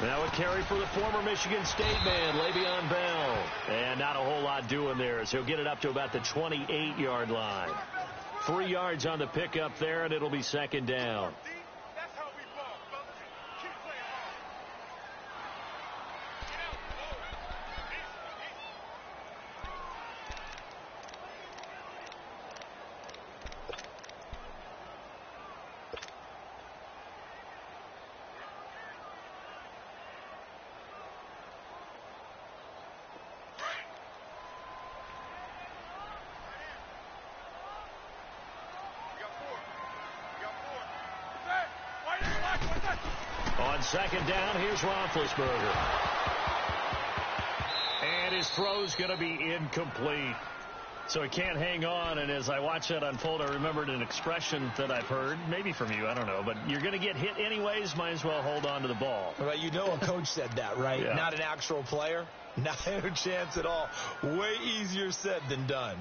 Now a carry for the former Michigan State man, Le'Veon Bell. And not a whole lot doing there, as he'll get it up to about the 28-yard line. 3 yards on the pickup there, and it'll be second down. On second down, here's Roethlisberger. And his throw's going to be incomplete. So he can't hang on, and as I watch that unfold, I remembered an expression that I've heard, maybe from you, I don't know, but you're going to get hit anyways, might as well hold on to the ball. Well, you know a coach said that, right? Yeah. Not an actual player. Not a chance at all. Way easier said than done.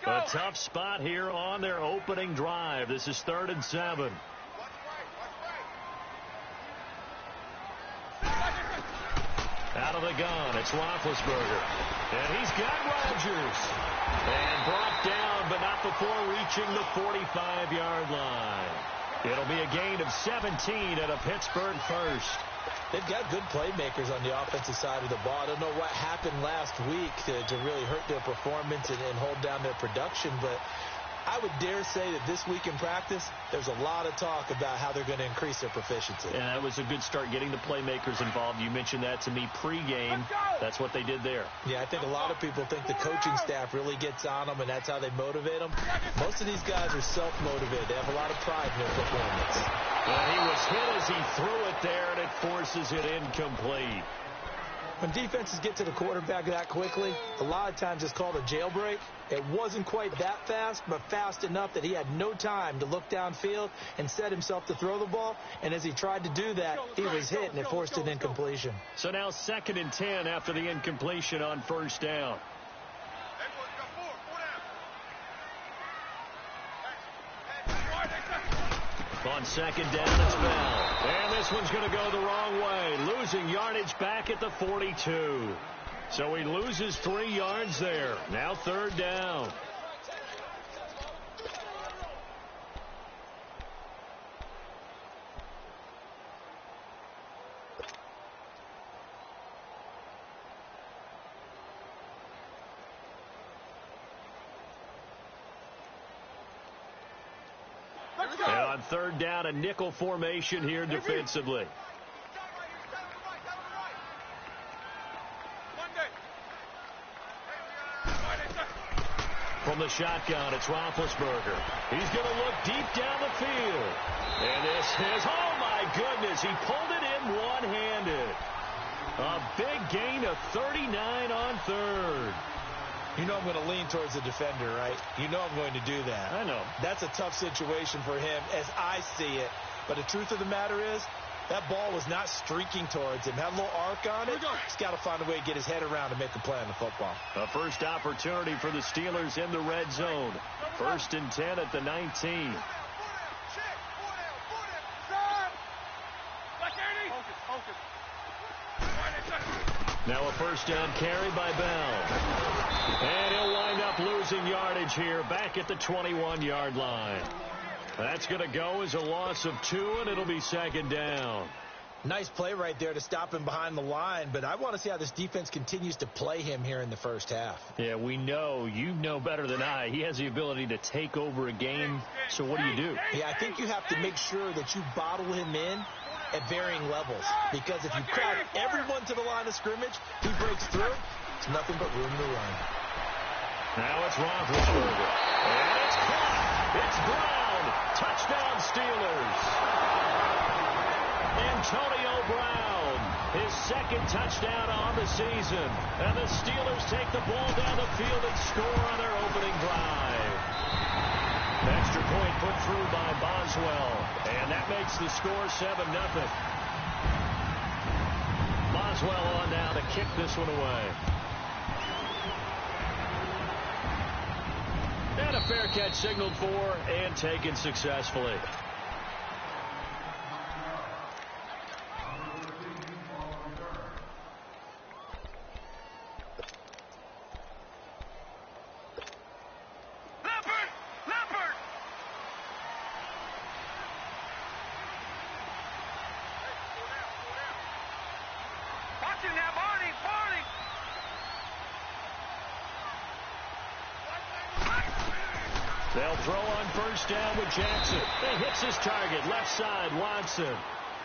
A tough spot here on their opening drive. This is 3rd and 7. Out of the gun, it's Roethlisberger. And he's got Rodgers. And brought down, but not before reaching the 45-yard line. It'll be a gain of 17 at a Pittsburgh first. They've got good playmakers on the offensive side of the ball. I don't know what happened last week to really hurt their performance and hold down their production, but I would dare say that this week in practice, there's a lot of talk about how they're going to increase their proficiency. And that was a good start, getting the playmakers involved. You mentioned that to me pregame. That's what they did there. Yeah, I think a lot of people think the coaching staff really gets on them, and that's how they motivate them. Most of these guys are self-motivated. They have a lot of pride in their performance. And he was hit as he threw it there, and it forces it incomplete. When defenses get to the quarterback that quickly, a lot of times it's called a jailbreak. It wasn't quite that fast, but fast enough that he had no time to look downfield and set himself to throw the ball. And as he tried to do that, he was hit, and it forced an incompletion. So now 2nd and 10 after the incompletion on 1st down. On 2nd down, it's Bell. And this one's going to go the wrong way. Losing yardage back at the 42. So he loses 3 yards there. Now 3rd down. And on 3rd down, a nickel formation here defensively. From the shotgun, it's Roethlisberger. He's going to look deep down the field. And this is, oh my goodness, he pulled it in one-handed. A big gain of 39 on 3rd. You know I'm going to lean towards the defender, right? You know I'm going to do that. I know. That's a tough situation for him as I see it. But the truth of the matter is, that ball was not streaking towards him. Had a little arc on it. He's got to find a way to get his head around and make a play on the football. A first opportunity for the Steelers in the red zone. 1st and 10 at the 19. Now a 1st down carry by Bell. And he'll wind up losing yardage here back at the 21-yard line. That's going to go as a loss of 2, and it'll be 2nd down. Nice play right there to stop him behind the line, but I want to see how this defense continues to play him here in the first half. Yeah, we know. You know better than I. He has the ability to take over a game, so what do? Yeah, I think you have to make sure that you bottle him in at varying levels, because if you crowd everyone to the line of scrimmage, he breaks through, it's nothing but room to run. Now it's Roethlisberger. And it's caught. It's Brown. Touchdown Steelers. Antonio Brown, his 2nd touchdown on the season. And the Steelers take the ball down the field and score on their opening drive. Extra point put through by Boswell. And that makes the score 7-0. Boswell on now to kick this one away. And a fair catch signaled for and taken successfully. They'll throw on first down with Jackson. He hits his target, left side, Watson.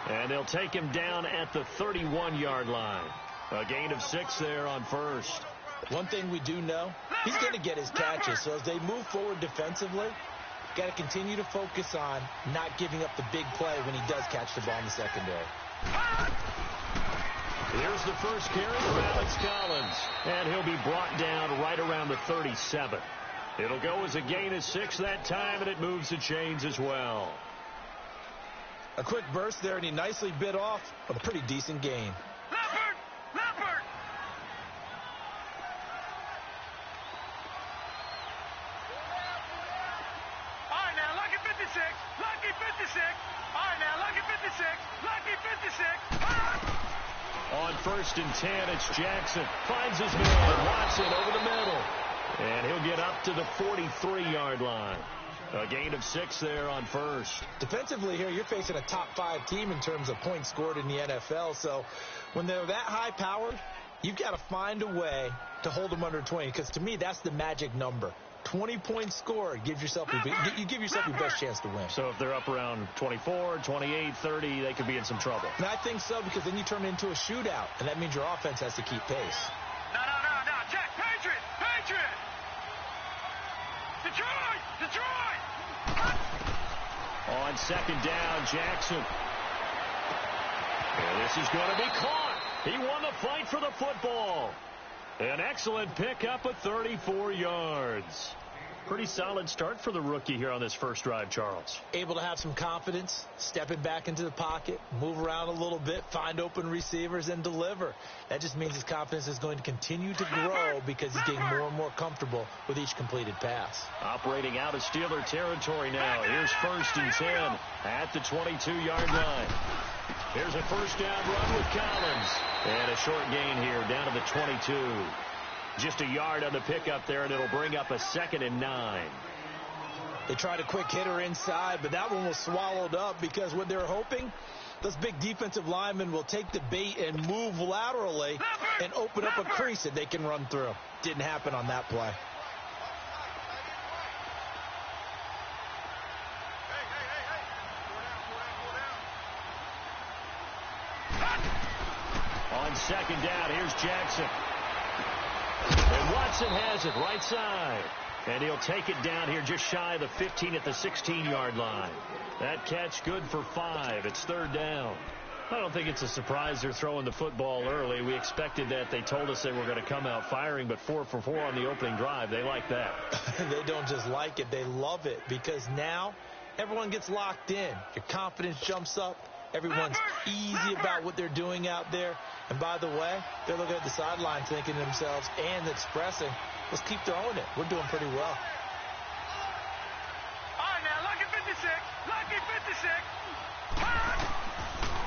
And they'll take him down at the 31-yard line. A gain of 6 there on first. One thing we do know, he's going to get his catches. So as they move forward defensively, got to continue to focus on not giving up the big play when he does catch the ball in the secondary. Here's the first carry for Alex Collins. And he'll be brought down right around the 37. It'll go as a gain of 6 that time, and it moves the chains as well. A quick burst there, and he nicely bit off a pretty decent gain. Leopard! Leopard! All right, now, lucky 56. Lucky 56. All right, now, lucky 56. Lucky 56. On first and 10, it's Jackson. Finds his man. Watson over the middle. And he'll get up to the 43-yard line. A gain of 6 there on first. Defensively here, you're facing a top-5 team in terms of points scored in the NFL. So when they're that high-powered, you've got to find a way to hold them under 20. Because to me, that's the magic number. 20 points scored, you give yourself your best chance to win. So if they're up around 24, 28, 30, they could be in some trouble. And I think so, because then you turn it into a shootout, and that means your offense has to keep pace. No. Check. Patriot. Detroit. On second down, Jackson. And this is going to be caught. He won the fight for the football. An excellent pickup of 34 yards. Pretty solid start for the rookie here on this first drive, Charles. Able to have some confidence, stepping back into the pocket, move around a little bit, find open receivers, and deliver. That just means his confidence is going to continue to grow because he's getting more and more comfortable with each completed pass. Operating out of Steeler territory now. Here's first and 10 at the 22-yard line. Here's a first down run with Collins. And a short gain here down to the 22. Just a yard on the pickup there, and it'll bring up a 2nd and 9. They tried a quick hitter inside, but that one was swallowed up because what they're hoping, those big defensive linemen will take the bait and move laterally and open up a crease that they can run through. Didn't happen on that play. On second down, here's Jackson. And Watson has it right side. And he'll take it down here just shy of the 15 at the 16-yard line. That catch good for 5. It's third down. I don't think it's a surprise they're throwing the football early. We expected that. They told us they were going to come out firing, but 4 for 4 on the opening drive. They like that. They don't just like it. They love it because now everyone gets locked in. Your confidence jumps up. Everyone's easy about what they're doing out there. And by the way, they're looking at the sideline thinking to themselves and expressing, let's keep throwing it. We're doing pretty well. All right, now, lucky 56. Lucky 56.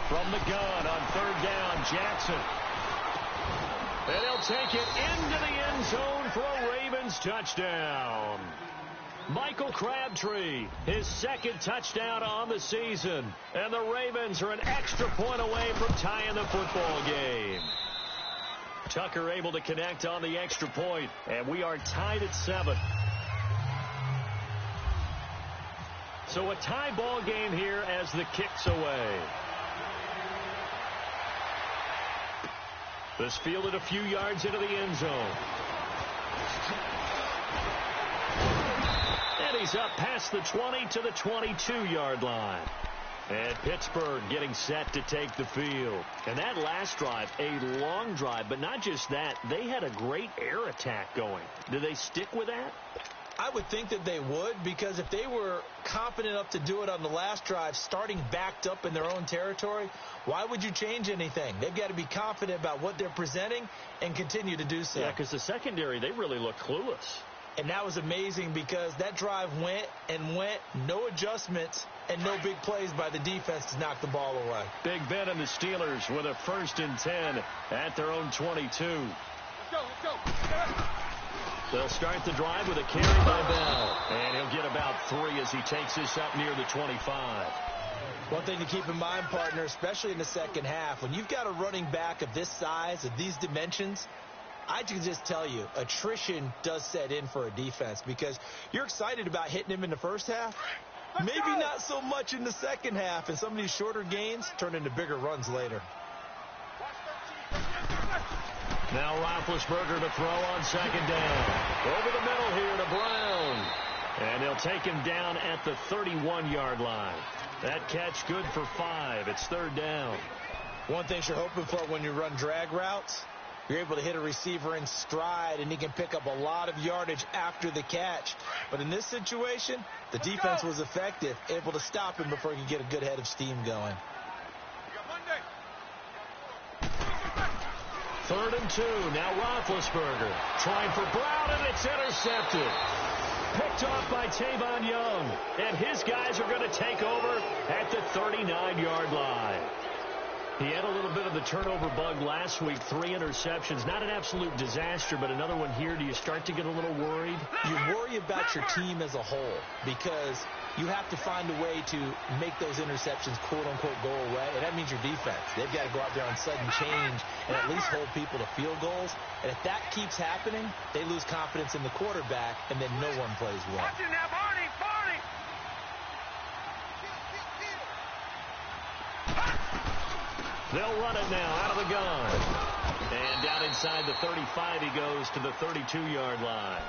From the gun on third down, Jackson. And he'll take it into the end zone for a Ravens touchdown. Michael Crabtree, his 2nd touchdown on the season. And the Ravens are an extra point away from tying the football game. Tucker able to connect on the extra point, and we are tied at 7. So a tie ball game here as the kick's away. This fielded a few yards into the end zone. And he's up past the 20 to the 22-yard line. And Pittsburgh getting set to take the field. And that last drive, a long drive, but not just that. They had a great air attack going. Do they stick with that? I would think that they would, because if they were confident enough to do it on the last drive, starting backed up in their own territory, why would you change anything? They've got to be confident about what they're presenting and continue to do so. Yeah, because the secondary, they really look clueless. And that was amazing because that drive went and went, no adjustments, and no big plays by the defense to knock the ball away. Big Ben and the Steelers with a 1st and 10 at their own 22. Let's go. They'll start the drive with a carry by Bell. And he'll get about 3 as he takes this up near the 25. One thing to keep in mind, partner, especially in the second half, when you've got a running back of this size, of these dimensions, I can just tell you, attrition does set in for a defense because you're excited about hitting him in the first half. Maybe not so much in the second half, and some of these shorter gains turn into bigger runs later. Now Roethlisberger to throw on 2nd down. Over the middle here to Brown. And they'll take him down at the 31-yard line. That catch good for 5. It's 3rd down. One thing you're hoping for when you run drag routes, you're able to hit a receiver in stride, and he can pick up a lot of yardage after the catch. But in this situation, the defense was effective, able to stop him before he could get a good head of steam going. 3rd and 2. Now Roethlisberger trying for Brown, and it's intercepted. Picked off by Tavon Young. And his guys are going to take over at the 39-yard line. He had a little bit of the turnover bug last week, 3 interceptions. Not an absolute disaster, but another one here. Do you start to get a little worried? You worry about your team as a whole because you have to find a way to make those interceptions, quote-unquote, go away, and that means your defense. They've got to go out there on sudden change and at least hold people to field goals. And if that keeps happening, they lose confidence in the quarterback, and then no one plays well. Watch it now, Barney! They'll run it now out of the gun. And down inside the 35, he goes to the 32-yard line.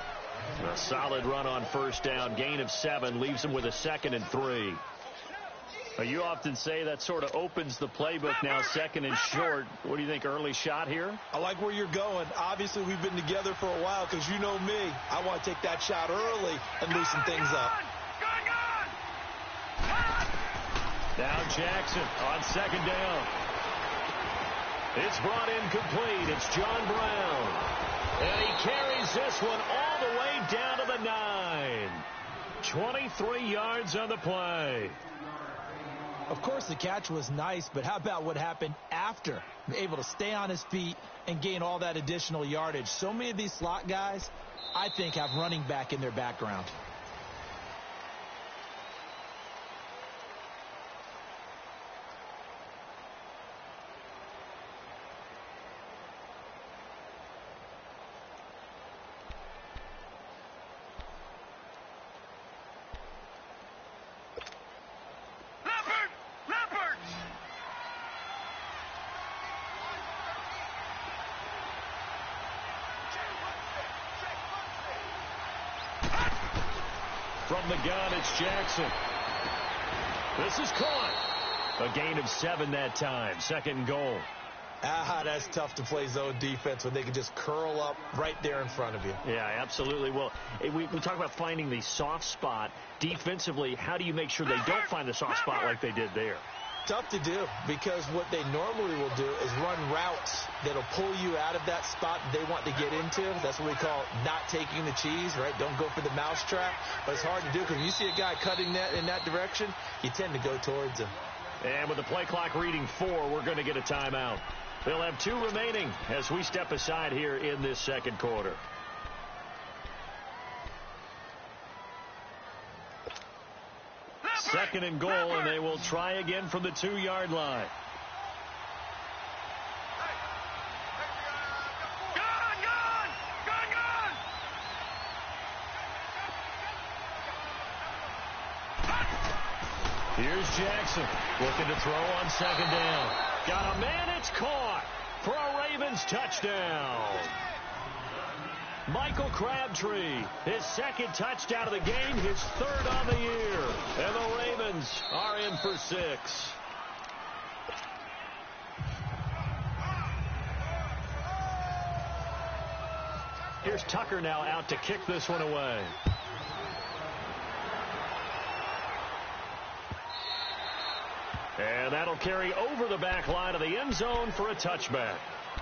A solid run on 1st down. Gain of 7 leaves him with a 2nd and 3. You often say that sort of opens the playbook now, 2nd and short. What do you think, early shot here? I like where you're going. Obviously, we've been together for a while because you know me. I want to take that shot early and loosen things up. Now Jackson on 2nd down. It's brought in complete. It's John Brown. And he carries this one all the way down to the 9. 23 yards on the play. Of course, the catch was nice, but how about what happened after? Able to stay on his feet and gain all that additional yardage. So many of these slot guys, I think, have running back in their background. From the gun, it's Jackson. This is caught. A gain of 7 that time. 2nd and goal. That's tough to play zone defense when they can just curl up right there in front of you. Yeah, absolutely. Well, we talk about finding the soft spot. Defensively, how do you make sure they don't find the soft spot like they did there? Tough to do because what they normally will do is run routes that'll pull you out of that spot they want to get into. That's what we call not taking the cheese, right? Don't go for the mousetrap. But it's hard to do because when you see a guy cutting that in that direction, you tend to go towards him. And with the play clock reading 4, we're going to get a timeout. They'll have 2 remaining as we step aside here in this 2nd quarter. Second and goal, and they will try again from the 2-yard line. Here's Jackson looking to throw on 2nd down. Got a man, it's caught for a Ravens touchdown. Michael Crabtree, his 2nd touchdown of the game, his 3rd on the year. And the Ravens are in for 6. Here's Tucker now out to kick this one away. And that'll carry over the back line of the end zone for a touchback.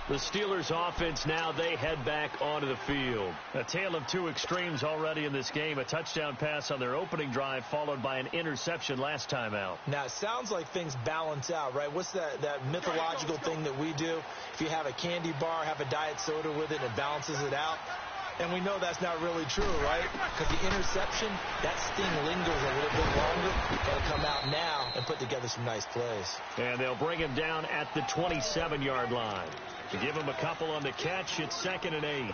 The Steelers offense now, they head back onto the field. A tale of two extremes already in this game. A touchdown pass on their opening drive followed by an interception last time out. Now, it sounds like things balance out, right? What's that mythological thing that we do? If you have a candy bar, have a diet soda with it, and it balances it out. And we know that's not really true, right? Because the interception, that sting lingers a little bit longer. Got to come out now and put together some nice plays. And they'll bring him down at the 27-yard line. To give him a couple on the catch, it's 2nd and 8.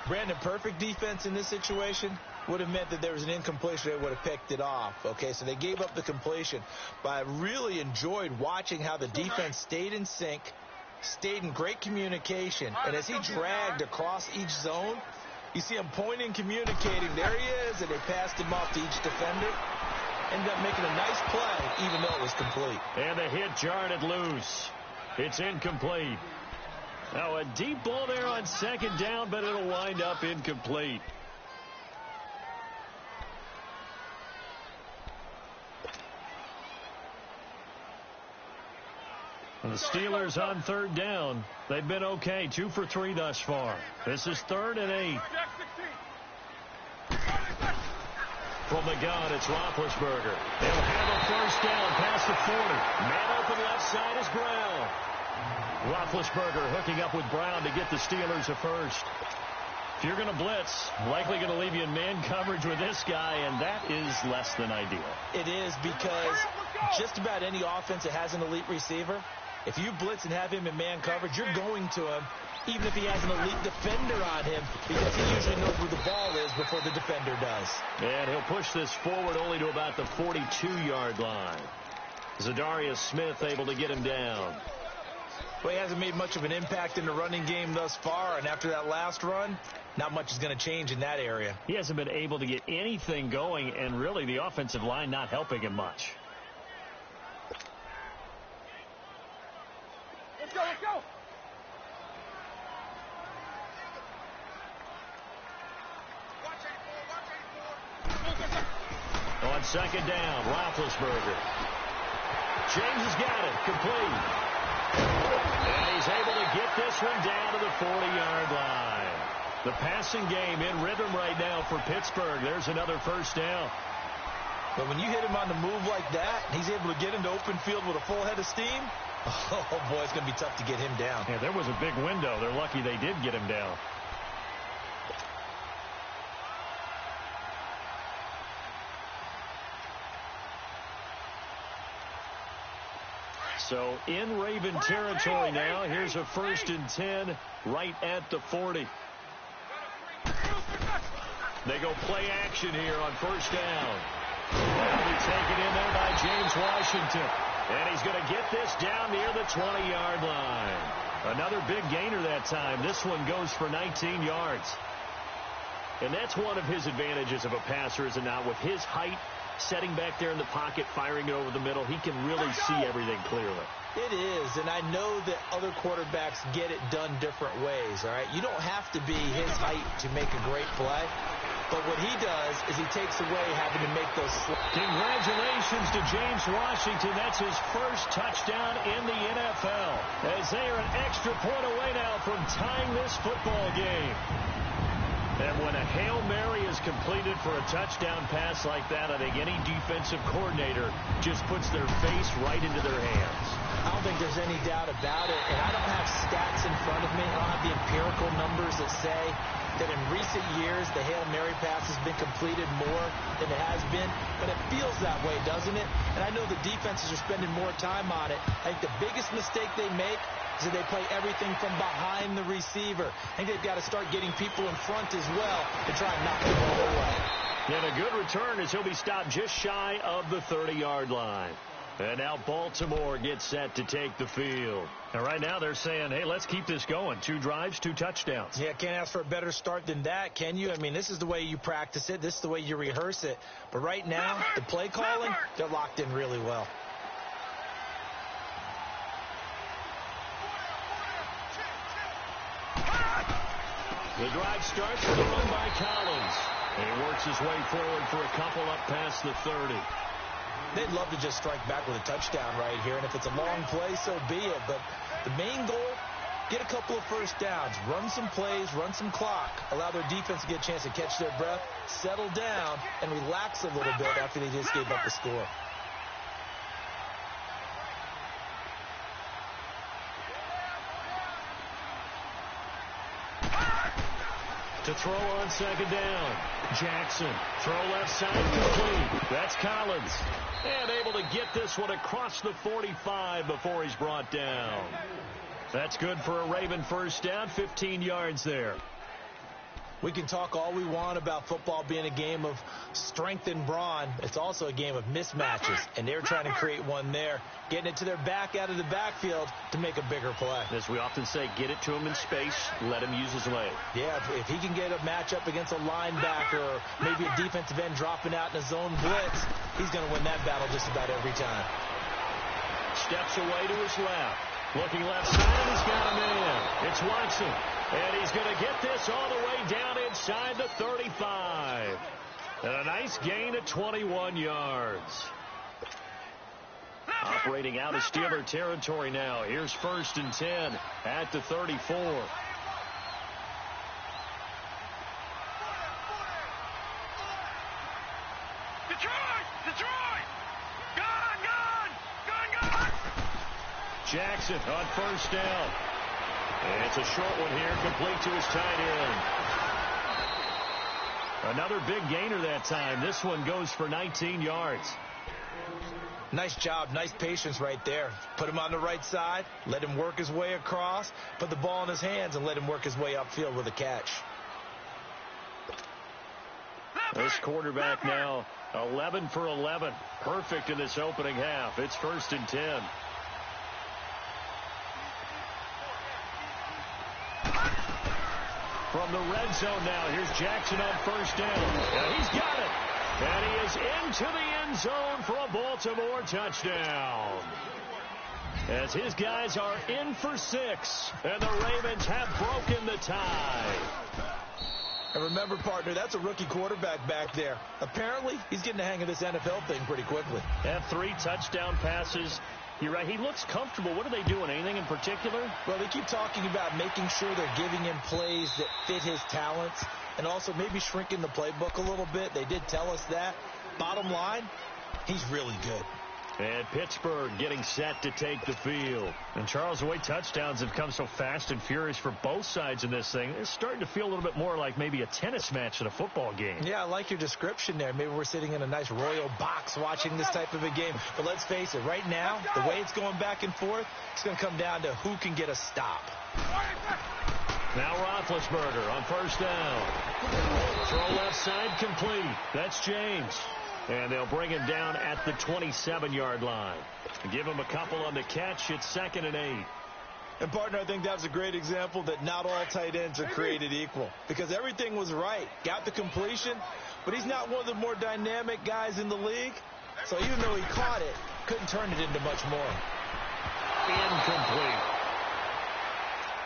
Brandon, perfect defense in this situation would have meant that there was an incompletion. They would have picked it off. Okay, so they gave up the completion. But I really enjoyed watching how the defense stayed in sync, stayed in great communication. And as he dragged across each zone, you see him pointing, communicating. There he is, and they passed him off to each defender. Ended up making a nice play, even though it was complete. And the hit jarred it loose. It's incomplete. Now a deep ball there on 2nd down, but it'll wind up incomplete. And the Steelers on 3rd down. They've been okay, 2 for 3 thus far. This is 3rd and 8. From the gun, it's Roethlisberger. They'll have a 1st down past the 40. Man open left side is Brown. Roethlisberger hooking up with Brown to get the Steelers a 1st. If you're going to blitz, likely going to leave you in man coverage with this guy, and that is less than ideal. It is, because just about any offense that has an elite receiver, if you blitz and have him in man coverage, you're going to him, even if he has an elite defender on him, because he usually knows where the ball is before the defender does. And he'll push this forward only to about the 42-yard line. Zadarius Smith able to get him down. Well, he hasn't made much of an impact in the running game thus far, and after that last run, not much is going to change in that area. He hasn't been able to get anything going, and really the offensive line not helping him much. Let's go, let's go. On 2nd down, Roethlisberger. James has got it, complete. And he's able to get this one down to the 40-yard line. The passing game in rhythm right now for Pittsburgh. There's another 1st down. But when you hit him on the move like that, he's able to get into open field with a full head of steam. Oh, boy, it's going to be tough to get him down. Yeah, there was a big window. They're lucky they did get him down. So in Raven territory now. Here's a 1st and 10 right at the 40. They go play action here on 1st down. That'll be taken in there by James Washington. And he's going to get this down near the 20-yard line. Another big gainer that time. This one goes for 19 yards. And that's one of his advantages of a passer, is it not? With his height, setting back there in the pocket, firing it over the middle, he can really see everything clearly. It is, and I know that other quarterbacks get it done different ways, all right? You don't have to be his height to make a great play, but what he does is he takes away having to make those Congratulations to James Washington. That's his 1st touchdown in the NFL, as they are an extra point away now from tying this football game. And when a Hail Mary is completed for a touchdown pass like that, I think any defensive coordinator just puts their face right into their hands. I don't think there's any doubt about it, and I don't have stats in front of me. I don't have the empirical numbers that say that in recent years the Hail Mary pass has been completed more than it has been, but it feels that way, doesn't it? And I know the defenses are spending more time on it. I think the biggest mistake they make is that they play everything from behind the receiver. I think they've got to start getting people in front as well to try and knock the ball away. And a good return as he'll be stopped just shy of the 30-yard line. And now Baltimore gets set to take the field. And right now they're saying, hey, let's keep this going. 2 drives, 2 touchdowns. Yeah, can't ask for a better start than that, can you? I mean, this is the way you practice it. This is the way you rehearse it. But right now, the play calling, they're locked in really well. The drive starts with a run by Collins. And he works his way forward for a couple up past the 30. They'd love to just strike back with a touchdown right here, and if it's a long play, so be it. But the main goal get a couple of first downs, run some plays, run some clock, allow their defense to get a chance to catch their breath, settle down, and relax a little bit after they just gave up the score. To throw on second down. Jackson. Throw left side complete. That's Collins. And able to get this one across the 45 before he's brought down. That's good for a Raven first down. 15 yards there. We can talk all we want about football being a game of strength and brawn. It's also a game of mismatches, and they're trying to create one there, getting it to their back out of the backfield to make a bigger play. As we often say, get it to him in space, let him use his leg. Yeah, if he can get a matchup against a linebacker or maybe a defensive end dropping out in a zone blitz, he's going to win that battle just about every time. Steps away to his left. Looking left side, and he's got a man. It's Watson. And he's going to get this all the way down inside the 35. And a nice gain of 21 yards. Operating out of Steeler territory now. Here's 1st and 10 at the 34. Detroit! Gone! Jackson on first down. And it's a short one here, complete to his tight end. Another big gainer that time. This one goes for 19 yards. Nice job, nice patience right there. Put him on the right side, let him work his way across, put the ball in his hands, and let him work his way upfield with a catch. This quarterback now 11 for 11. Perfect in this opening half. It's 1st and 10. From the red zone now, here's Jackson on first down. And he's got it. And he is into the end zone for a Baltimore touchdown. As his guys are in for 6. And the Ravens have broken the tie. And remember, partner, that's a rookie quarterback back there. Apparently, he's getting the hang of this NFL thing pretty quickly. Have 3 touchdown passes. You're right. He looks comfortable. What are they doing? Anything in particular? Well, they keep talking about making sure they're giving him plays that fit his talents and also maybe shrinking the playbook a little bit. They did tell us that. Bottom line, he's really good. And Pittsburgh getting set to take the field. And Charles, the way touchdowns have come so fast and furious for both sides in this thing, it's starting to feel a little bit more like maybe a tennis match in a football game. Yeah, I like your description there. Maybe we're sitting in a nice royal box watching this type of a game. But let's face it, right now, the way it's going back and forth, it's going to come down to who can get a stop. Now Roethlisberger on first down. Throw left side complete. That's James. And they'll bring him down at the 27-yard line. Give him a couple on the catch. It's 2nd and 8. And, partner, I think that was a great example that not all tight ends are created equal. Because everything was right. Got the completion, but he's not one of the more dynamic guys in the league. So even though he caught it, couldn't turn it into much more. Incomplete.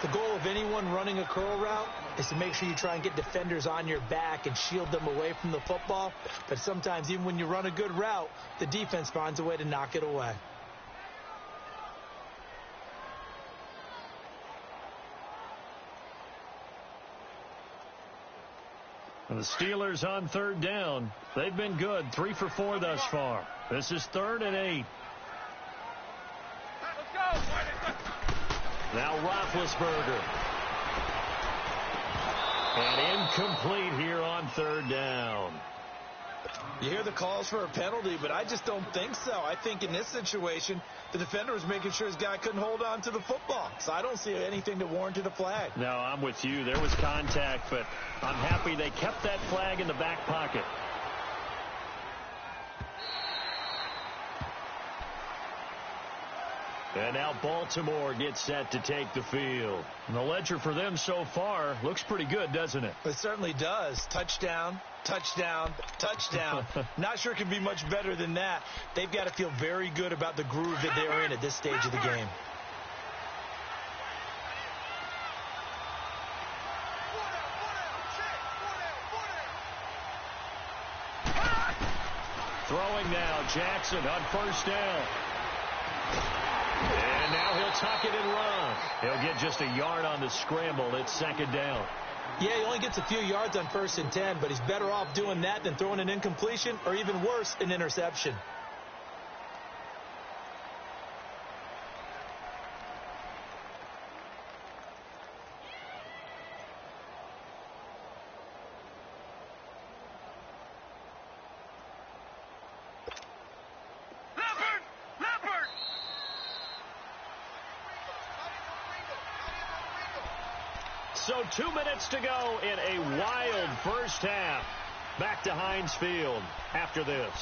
The goal of anyone running a curl route is to make sure you try and get defenders on your back and shield them away from the football. But sometimes, even when you run a good route, the defense finds a way to knock it away. And the Steelers on 3rd down. They've been good. 3 for 4 thus far. This is 3rd and 8. Let's go! Now Roethlisberger. And incomplete here on 3rd down. You hear the calls for a penalty, but I just don't think so. I think in this situation, the defender was making sure his guy couldn't hold on to the football. So I don't see anything that warranted a flag. No, I'm with you. There was contact, but I'm happy they kept that flag in the back pocket. And now Baltimore gets set to take the field. And the ledger for them so far looks pretty good, doesn't it? It certainly does. Touchdown, touchdown, touchdown. Not sure it can be much better than that. They've got to feel very good about the groove that they're in at this stage of the game. Throwing now, Jackson on first down. And now he'll tuck it and run. He'll get just a yard on the scramble. It's second down. Yeah, he only gets a few yards on 1st and 10, but he's better off doing that than throwing an incompletion or even worse, an interception. So 2 minutes to go in a wild first half. Back to Heinz Field after this.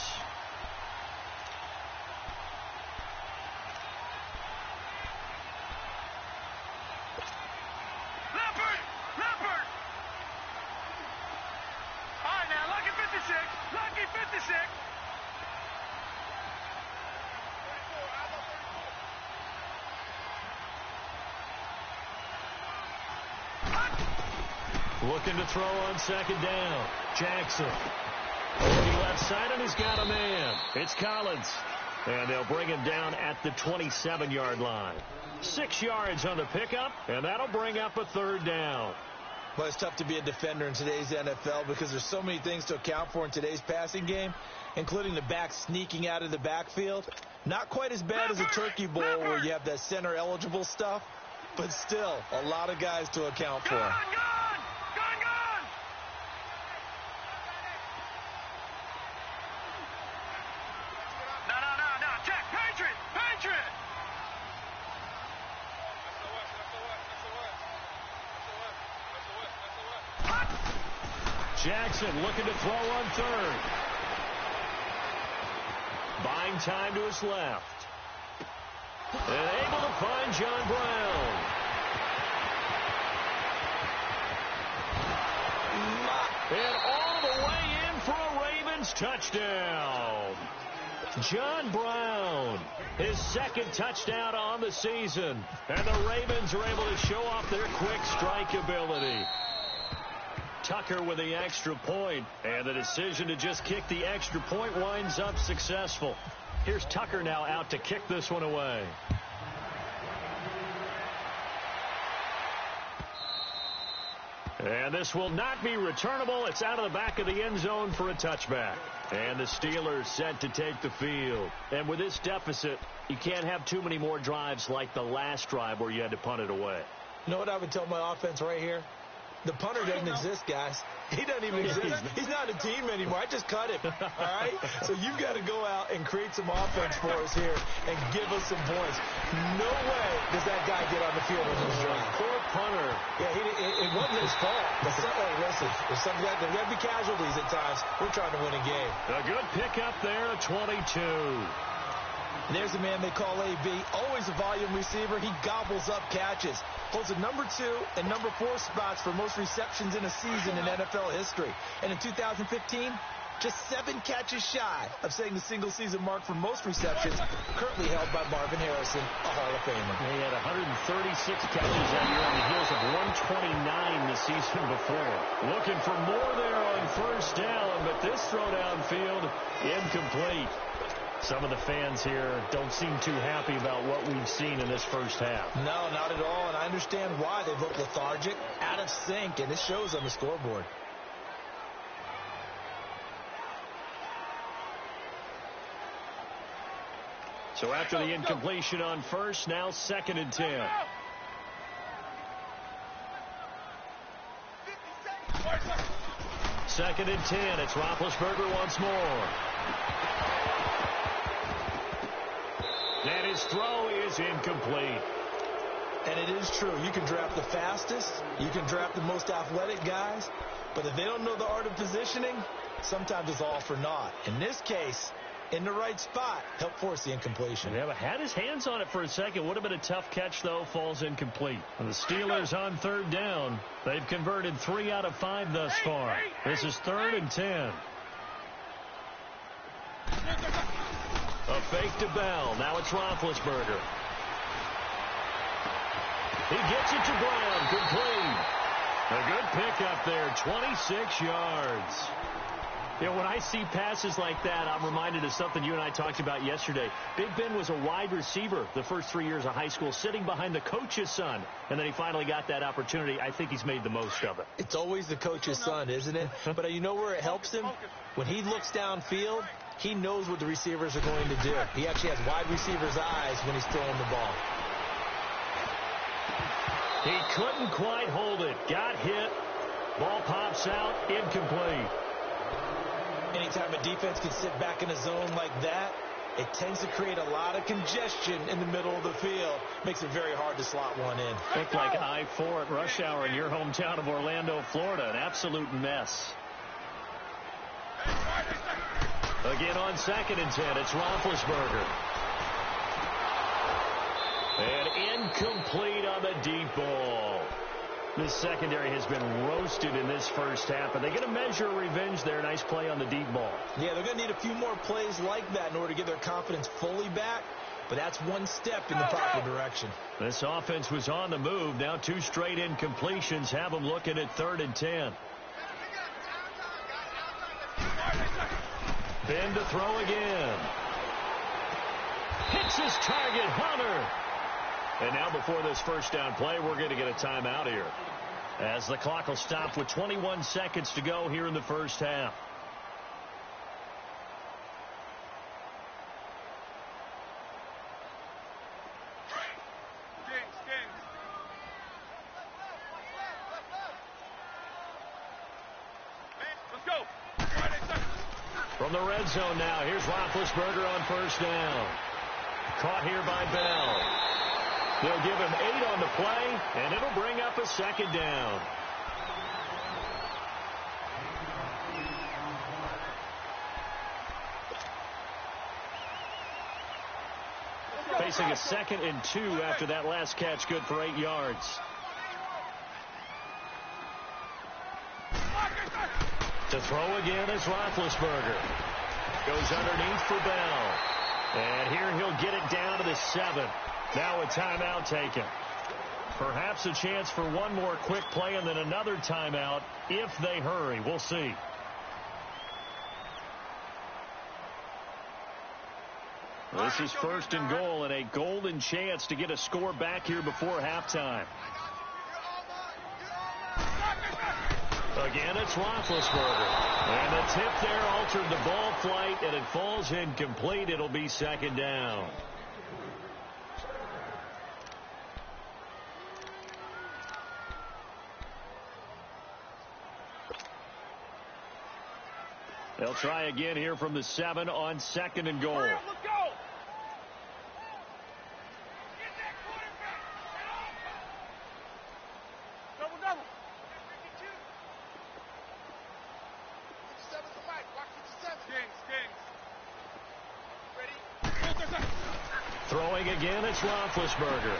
Leopard! Leopard! All right, now, Lucky 56. Lucky 56. Looking to throw on second down. Jackson. Looking left side, and he's got a man. It's Collins. And they'll bring him down at the 27-yard line. 6 yards on the pickup, and that'll bring up a third down. Well, it's tough to be a defender in today's NFL because there's so many things to account for in today's passing game, including the back sneaking out of the backfield. Not quite as bad as a turkey bowl where you have that center-eligible stuff, but still a lot of guys to account for. Jackson looking to throw on third. Buying time to his left. And able to find John Brown. And all the way in for a Ravens touchdown. John Brown, his second touchdown on the season. And the Ravens are able to show off their quick strike ability. Tucker with the extra point, and the decision to just kick the extra point winds up successful. Here's Tucker now out to kick this one away. And this will not be returnable. It's out of the back of the end zone for a touchback. And the Steelers set to take the field. And with this deficit, you can't have too many more drives like the last drive where you had to punt it away. You know what I would tell my offense right here? The punter doesn't exist, guys. He doesn't even exist. He's not a team anymore. I just cut him, all right? So you've got to go out and create some offense for us here and give us some points. No way does that guy get on the field in this drive. Poor punter. Yeah, it wasn't his fault. Hey, listen, there's got to be casualties at times. We're trying to win a game. A good pickup there at 22. There's a man they call AB, always a volume receiver. He gobbles up catches. Holds the number 2 and number 4 spots for most receptions in a season in NFL history. And in 2015, just 7 catches shy of setting the single-season mark for most receptions, currently held by Marvin Harrison, a Hall of Famer. He had 136 catches that year on the heels of 129 the season before. Looking for more there on first down, but this throw downfield incomplete. Some of the fans here don't seem too happy about what we've seen in this first half. No, not at all, and I understand why. They've looked lethargic, out of sync, and it shows on the scoreboard. So after the incompletion on first, now 2nd and 10. Second and 10. It's Roethlisberger once more. And his throw is incomplete. And it is true. You can draft the fastest. You can draft the most athletic guys. But if they don't know the art of positioning, sometimes it's all for naught. In this case, in the right spot, helped force the incompletion. Yeah, but had his hands on it for a second. Would have been a tough catch, though. Falls incomplete. And the Steelers on third down. They've converted 3 out of 5 thus far. This is 3rd and 10. A fake to Bell. Now it's Roethlisberger. He gets it to Brown. Complete. A good pickup there. 26 yards. You know, when I see passes like that, I'm reminded of something you and I talked about yesterday. Big Ben was a wide receiver the first 3 years of high school, sitting behind the coach's son, and then he finally got that opportunity. I think he's made the most of it. It's always the coach's son, isn't it? But you know where it helps him? When he looks downfield, he knows what the receivers are going to do. He actually has wide receivers' eyes when he's throwing the ball. He couldn't quite hold it. Got hit. Ball pops out. Incomplete. Anytime a defense can sit back in a zone like that, it tends to create a lot of congestion in the middle of the field. Makes it very hard to slot one in. Looked like I-4 at rush hour in your hometown of Orlando, Florida. An absolute mess. Again on 2nd and 10, it's Roethlisberger. And incomplete on the deep ball. This secondary has been roasted in this first half. Are they going to measure revenge there? Nice play on the deep ball. Yeah, they're going to need a few more plays like that in order to get their confidence fully back. But that's one step in the proper direction. This offense was on the move. Now 2 straight incompletions have them looking at 3rd and 10. Ben to throw again. Hits his target, Hunter. And now before this first down play, we're going to get a timeout here, as the clock will stop with 21 seconds to go here in the first half. Let's go. From the red zone now, here's Roethlisberger on first down. Caught here by Bell. They'll give him 8 on the play, and it'll bring up a 2nd down. Facing a 2nd and 2 after that last catch, good for 8 yards. To throw again is Roethlisberger. Goes underneath for Bell. And here he'll get it down to the 7. Now a timeout taken. Perhaps a chance for one more quick play and then another timeout if they hurry. We'll see. This is 1st and goal and a golden chance to get a score back here before halftime. Again, it's Roethlisberger. And the tip there altered the ball flight, and it falls incomplete. It'll be 2nd down. They'll try again here from the 7 on 2nd and goal. Let's go. Double. Kings. Throwing again, it's Roethlisberger.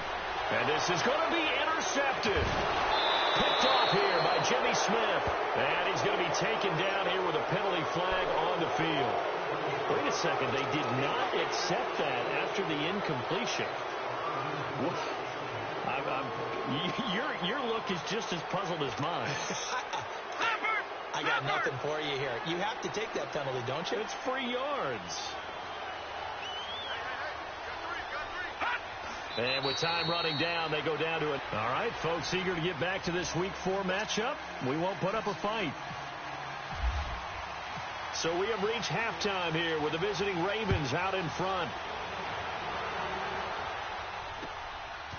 And this is going to be intercepted. Picked off here by Jimmy Smith. And he's going to be taken down here with a penalty flag on the field. Wait a second. They did not accept that after the incompletion. Your look is just as puzzled as mine. I got nothing for you here. You have to take that penalty, don't you? It's 3 yards. And with time running down, they go down to it. All right, folks, eager to get back to this Week 4 matchup. We won't put up a fight. So we have reached halftime here with the visiting Ravens out in front.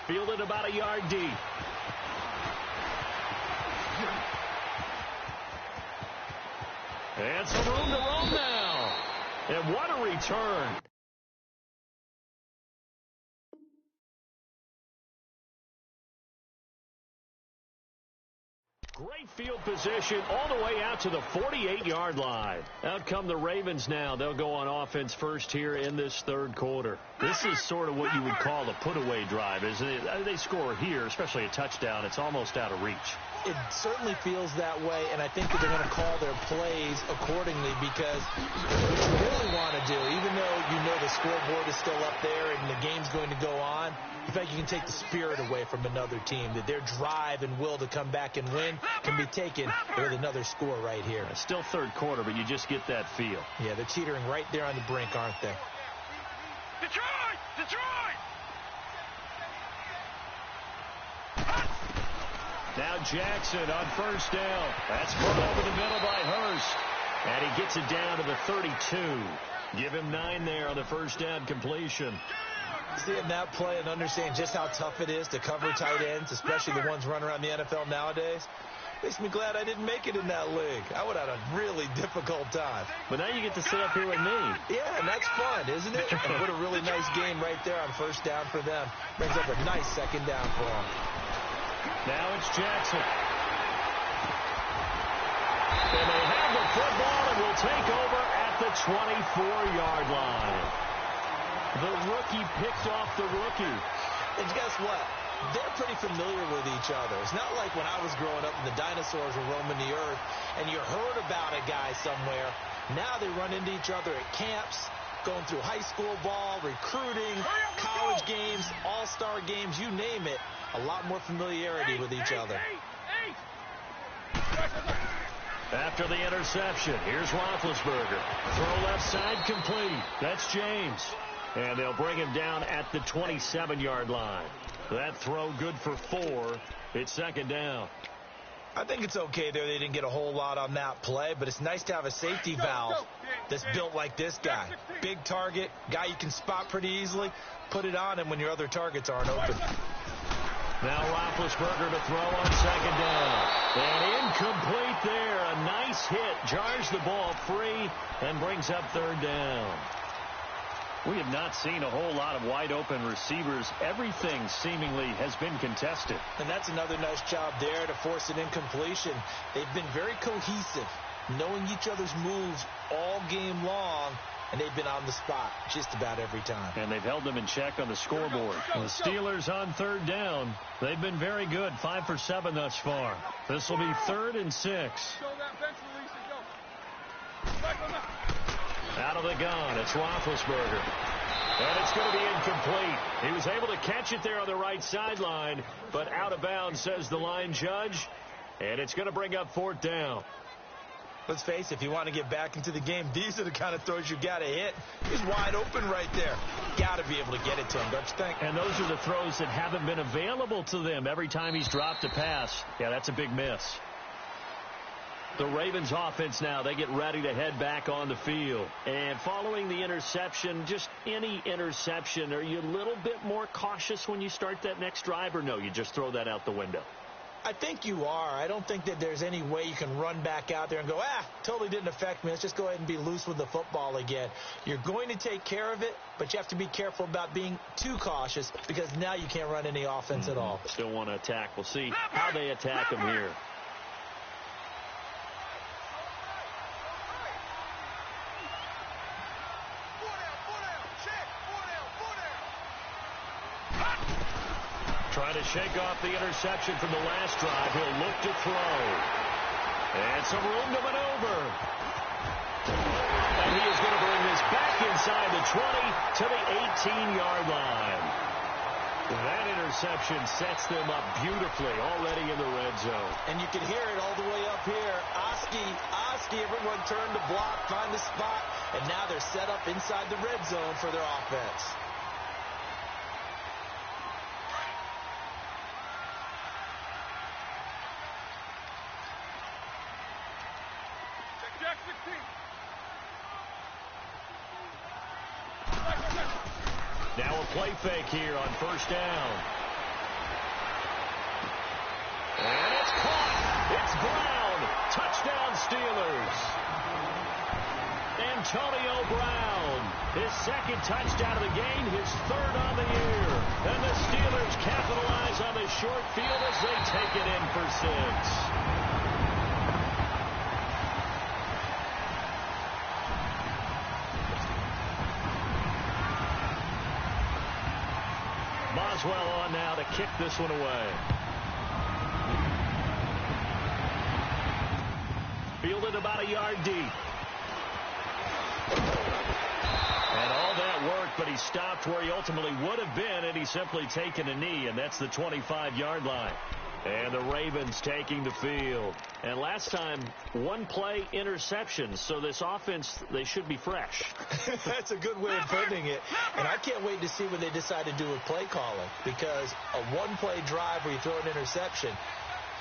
Fielded about a yard deep. And some room to roam now. And what a return. Great field position all the way out to the 48-yard line. Out come the Ravens now. They'll go on offense first here in this 3rd quarter. This is sort of what you would call a put-away drive, isn't it? They score here, especially a touchdown. It's almost out of reach. It certainly feels that way, and I think that they're going to call their plays accordingly because what you really want to do, even though you know the scoreboard is still up there and the game's going to go on, in fact, you can take the spirit away from another team, that their drive and will to come back and win can be taken with another score right here. It's still third quarter, but you just get that feel. Yeah, they're teetering right there on the brink, aren't they? Detroit! Detroit! Now Jackson on first down. That's put over the middle by Hurst. And he gets it down to the 32. Give him 9 there on the first down completion. Seeing that play and understanding just how tough it is to cover tight ends, especially the ones running around the NFL nowadays, makes me glad I didn't make it in that league. I would have had a really difficult time. But now you get to sit up here with me. Yeah, and that's fun, isn't it? And what a really nice game right there on first down for them. Brings up a nice second down for them. Now it's Jackson. And they have the football and will take over at the 24-yard line. The rookie picked off the rookie. And guess what? They're pretty familiar with each other. It's not like when I was growing up and the dinosaurs were roaming the earth and you heard about a guy somewhere. Now they run into each other at camps, going through high school ball, recruiting, college games, all-star games, you name it. A lot more familiarity with each other. After the interception, here's Roethlisberger. Throw left side complete. That's James. And they'll bring him down at the 27-yard line. That throw good for 4. It's second down. I think it's okay there. They didn't get a whole lot on that play, but it's nice to have a safety valve that's built like this guy. Big target, guy you can spot pretty easily. Put it on him when your other targets aren't open. Now Roethlisberger to throw on second down. And incomplete there. A nice hit. Jars the ball free and brings up third down. We have not seen a whole lot of wide-open receivers. Everything seemingly has been contested. And that's another nice job there to force an incompletion. They've been very cohesive, knowing each other's moves all game long, and they've been on the spot just about every time. And they've held them in check on the scoreboard. And the Steelers on third down. They've been very good, 5 for 7 thus far. This will be 3rd and 6. Out of the gun, it's Roethlisberger. And it's going to be incomplete. He was able to catch it there on the right sideline, but out of bounds, says the line judge. And it's going to bring up 4th down. Let's face it, if you want to get back into the game, these are the kind of throws you got to hit. He's wide open right there. Got to be able to get it to him, don't you think? And those are the throws that haven't been available to them every time he's dropped a pass. Yeah, that's a big miss. The Ravens offense now, they get ready to head back on the field. And following the interception, just any interception, are you a little bit more cautious when you start that next drive, or no, you just throw that out the window? I think you are. I don't think that there's any way you can run back out there and go, totally didn't affect me. Let's just go ahead and be loose with the football again. You're going to take care of it, but you have to be careful about being too cautious because now you can't run any offense at all. Still want to attack. We'll see how they attack him here. Trying to shake off the interception from the last drive. He'll look to throw. And some room to maneuver. And he is going to bring this back inside the 20 to the 18-yard line. That interception sets them up beautifully already in the red zone. And you can hear it all the way up here. Oski, everyone turned to block, find the spot, and now they're set up inside the red zone for their offense. Now a play fake here on first down. And it's caught. It's Brown. Touchdown Steelers. Antonio Brown. His 2nd touchdown of the game. His 3rd on the year. And the Steelers capitalize on the short field as they take it in for 6. Boswell on now to kick this one away. fielded about a yard deep. And all that work, but he stopped where he ultimately would have been, and he's simply taken a knee, and that's the 25-yard line. And the Ravens taking the field. And last time, one play interception, so this offense, they should be fresh. That's a good way of putting it. And I can't wait to see what they decide to do with play calling, because a one-play drive where you throw an interception,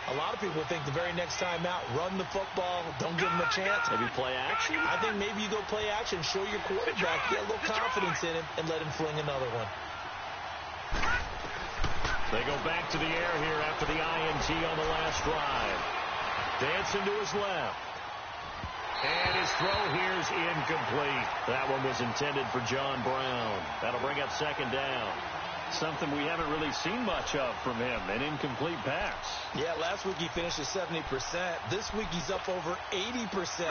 a lot of people think the very next time out, run the football, don't give them a chance. Maybe play action? I think maybe you go play action, show your quarterback, get a little confidence in him, and let him fling another one. They go back to the air here after the INT on the last drive. Dancing to his left. And his throw here's incomplete. That one was intended for John Brown. That'll bring up second down. Something we haven't really seen much of from him, an incomplete pass. Yeah, last week he finished at 70%. This week he's up over 80%.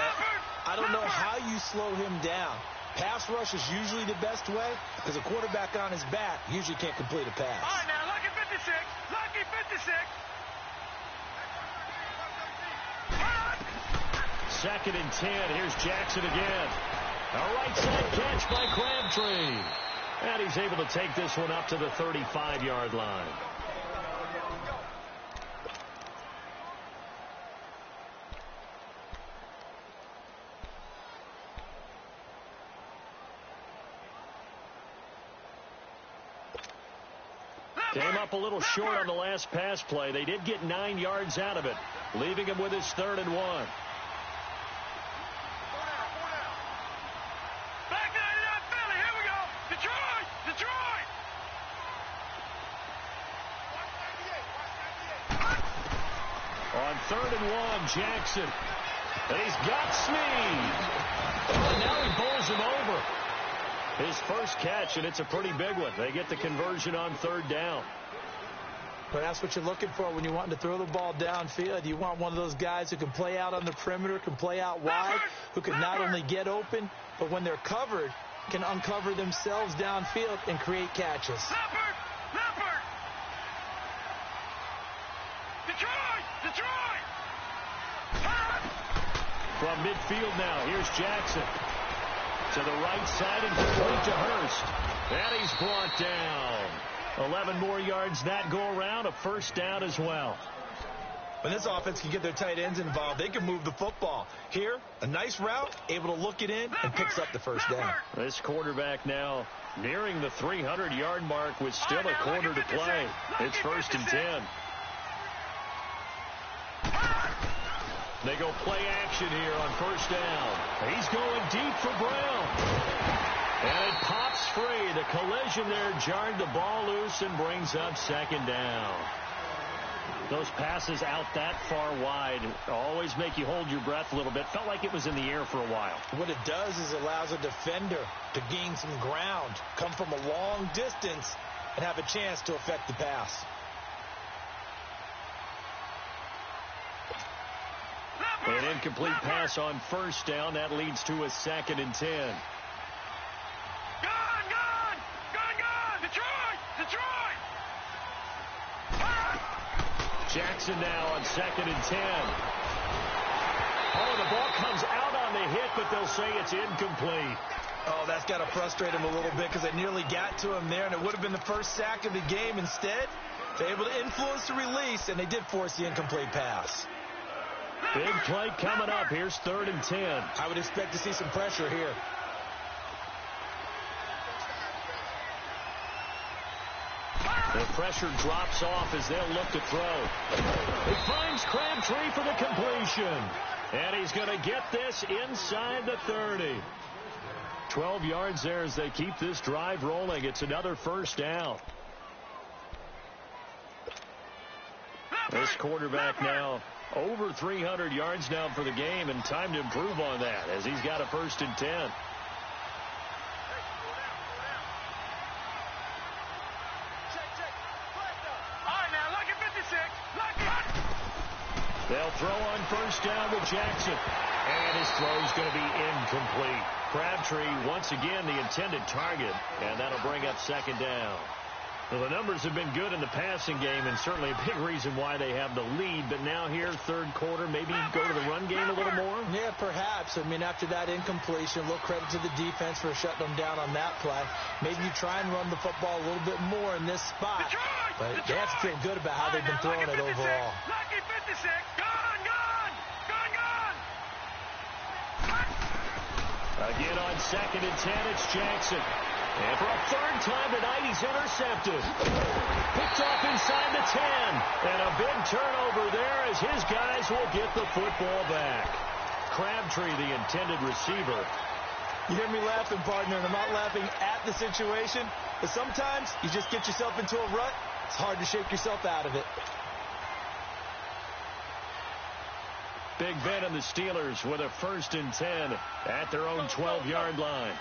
I don't know how you slow him down. Pass rush is usually the best way, because a quarterback on his back usually can't complete a pass. All right, now, lucky 56. Lucky 56. Second and 10. Here's Jackson again. A right side catch by Crabtree. And he's able to take this one up to the 35-yard line. Came up a little short on the last pass play. They did get 9 yards out of it, leaving him with his 3rd and 1. Back 99 Philly. Here we go. Detroit. Detroit. On 3rd and 1, Jackson. And he's got Snead. And now he bowls him over. His first catch, and it's a pretty big one. They get the conversion on 3rd down. But that's what you're looking for when you're wanting to throw the ball downfield. You want one of those guys who can play out on the perimeter, can play out wide, who can not only get open, but when they're covered, can uncover themselves downfield and create catches. Leopard. Leopard. Detroit. Detroit. From midfield now, here's Jackson. To the right side and complete to Hurst. And he's brought down. 11 more yards that go around, a first down as well. When this offense can get their tight ends involved, they can move the football. Here, a nice route, able to look it in, and picks up the first down. This quarterback now nearing the 300-yard mark with still a quarter to play. It's 1st and 10. They go play action here on 1st down. He's going deep for Brown. And it pops free. The collision there jarred the ball loose and brings up 2nd down. Those passes out that far wide always make you hold your breath a little bit. Felt like it was in the air for a while. What it does is it allows a defender to gain some ground, come from a long distance, and have a chance to affect the pass. An incomplete pass on 1st down. That leads to a 2nd and 10. Gone, gone, gone, gone. Detroit, Detroit. Jackson now on 2nd and 10. Oh, the ball comes out on the hit, but they'll say it's incomplete. Oh, that's got to frustrate him a little bit because they nearly got to him there, and it would have been the first sack of the game. Instead, they're able to influence the release, and they did force the incomplete pass. Big play coming up. Here's 3rd and 10. I would expect to see some pressure here. The pressure drops off as they'll look to throw. It finds Crabtree for the completion. And he's going to get this inside the 30. 12 yards there as they keep this drive rolling. It's another 1st down. This quarterback now over 300 yards now for the game, and time to improve on that as he's got a 1st and 10. They'll throw on 1st down with Jackson. And his throw's going to be incomplete. Crabtree, once again, the intended target. And that'll bring up 2nd down. Well, the numbers have been good in the passing game, and certainly a big reason why they have the lead. But now here, 3rd quarter, maybe go to the run game a little more? perhaps. I mean, after that incompletion, a little credit to the defense for shutting them down on that play. Maybe you try and run the football a little bit more in this spot. But they have to feel good about how they've been throwing it overall. Lucky 56. Gone, gone, gone, gone. Again on 2nd and 10, it's Jackson. And for a third time tonight, he's intercepted. Picked off inside the 10. And a big turnover there as his guys will get the football back. Crabtree, the intended receiver. You hear me laughing, partner, and I'm not laughing at the situation. But sometimes you just get yourself into a rut. It's hard to shake yourself out of it. Big Ben and the Steelers with a 1st and 10 at their own 12-yard line.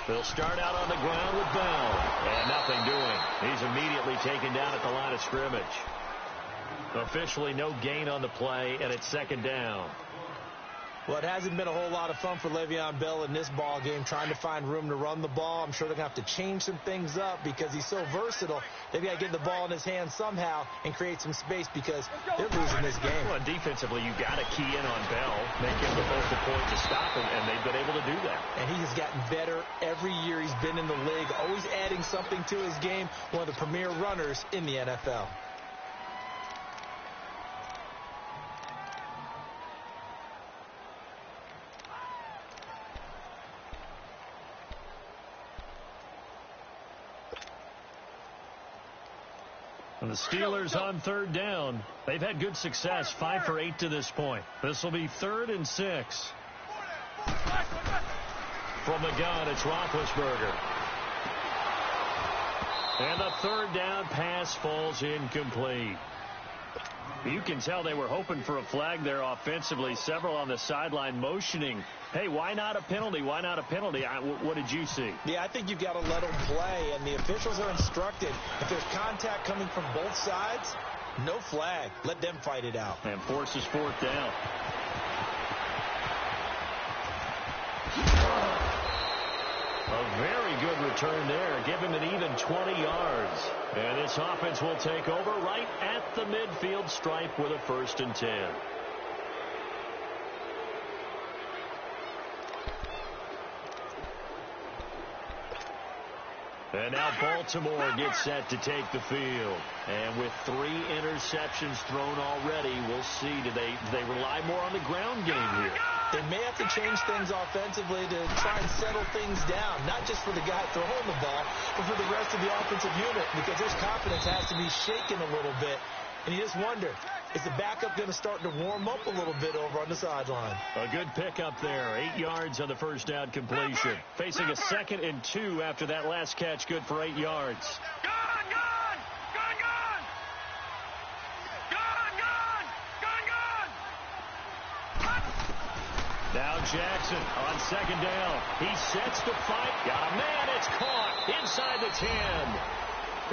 They'll start out on the ground with Bell. And nothing doing. He's immediately taken down at the line of scrimmage. Officially no gain on the play, and it's 2nd down. Well, it hasn't been a whole lot of fun for Le'Veon Bell in this ball game, trying to find room to run the ball. I'm sure they're going to have to change some things up because he's so versatile. They've got to get the ball in his hands somehow and create some space because they're losing this game. Well, defensively, you've got to key in on Bell, make him the focal point to stop him, and they've been able to do that. And he has gotten better every year he's been in the league, always adding something to his game, one of the premier runners in the NFL. And the Steelers on 3rd down. They've had good success, 5 for 8 to this point. This will be 3rd and 6. From the gun, it's Roethlisberger. And the 3rd down pass falls incomplete. You can tell they were hoping for a flag there offensively. Several on the sideline motioning, hey, why not a penalty? Why not a penalty? What did you see? Yeah, I think you've got to let them play, and the officials are instructed. If there's contact coming from both sides, no flag. Let them fight it out. And forces 4th down. A very good return there. Give him an even 20 yards. And this offense will take over right at the midfield stripe with a 1st and 10. And now Baltimore gets set to take the field. And with 3 interceptions thrown already, we'll see. Do they rely more on the ground game here? They may have to change things offensively to try and settle things down, not just for the guy throwing the ball, but for the rest of the offensive unit, because his confidence has to be shaken a little bit. And you just wonder, is the backup going to start to warm up a little bit over on the sideline? A good pickup there. 8 yards on the 1st down completion. Facing a 2nd and 2 after that last catch. Good for 8 yards. Gone, gone, gone, gone. Gone, gone, gone, gone. Now Jackson on 2nd down. He sets the fight. Got a man. It's caught inside the 10.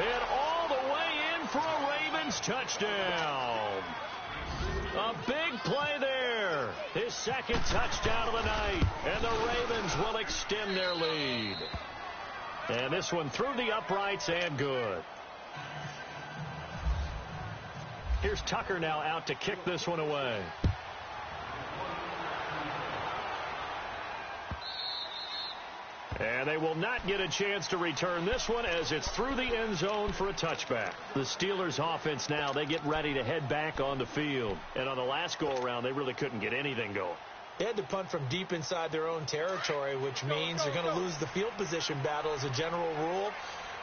And all the way in for a Ravens touchdown. A big play there. His 2nd touchdown of the night. And the Ravens will extend their lead. And this one through the uprights and good. Here's Tucker now out to kick this one away. And they will not get a chance to return this one as it's through the end zone for a touchback. The Steelers offense now, they get ready to head back on the field. And on the last go-around, they really couldn't get anything going. They had to punt from deep inside their own territory, which means they're going to lose the field position battle as a general rule.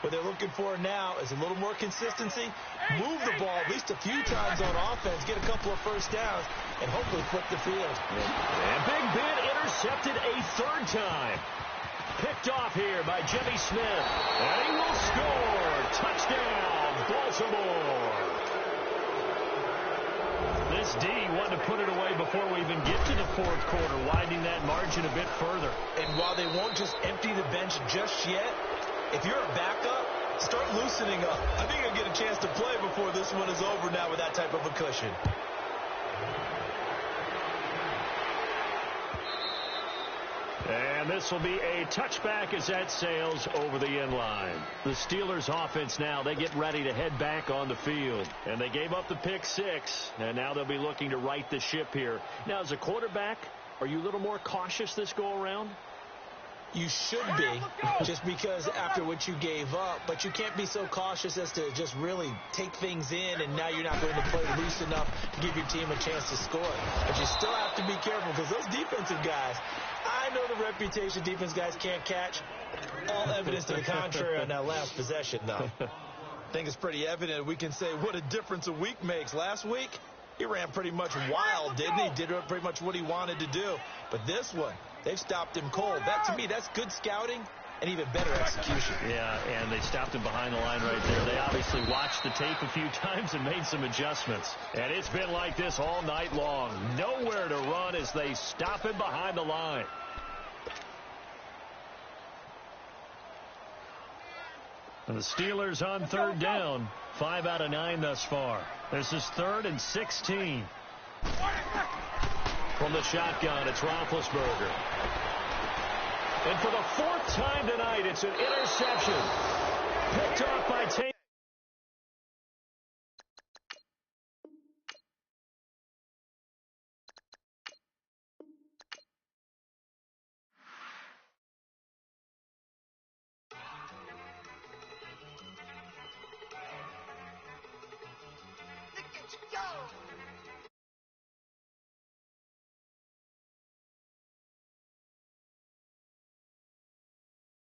What they're looking for now is a little more consistency, move the ball at least a few times on offense, get a couple of 1st downs, and hopefully flip the field. And Big Ben intercepted a 3rd time. Picked off here by Jimmy Smith. And he will score. Touchdown, Baltimore. This D wanted to put it away before we even get to the 4th quarter, widening that margin a bit further. And while they won't just empty the bench just yet, if you're a backup, start loosening up. I think you'll get a chance to play before this one is over now with that type of a cushion. And this will be a touchback as that sails over the end line. The Steelers offense now, they get ready to head back on the field. And they gave up the pick 6, and now they'll be looking to right the ship here. Now, as a quarterback, are you a little more cautious this go-around? You should be, just because after what you gave up, but you can't be so cautious as to just really take things in, and now you're not going to play loose enough to give your team a chance to score. But you still have to be careful, because those defensive guys, I know the reputation defense guys can't catch. All evidence to the contrary on that last possession, though. I think it's pretty evident. We can say what a difference a week makes. Last week, he ran pretty much wild, didn't he? Did pretty much what he wanted to do. But this one, they've stopped him cold. That, to me, that's good scouting and even better execution. Yeah, and they stopped him behind the line right there. They obviously watched the tape a few times and made some adjustments. And it's been like this all night long. Nowhere to run as they stop him behind the line. And the Steelers on third down. 5 out of 9 thus far. This is 3rd and 16. From the shotgun, it's Roethlisberger. And for the 4th time tonight, it's an interception. Picked off by Tate. Look at you go!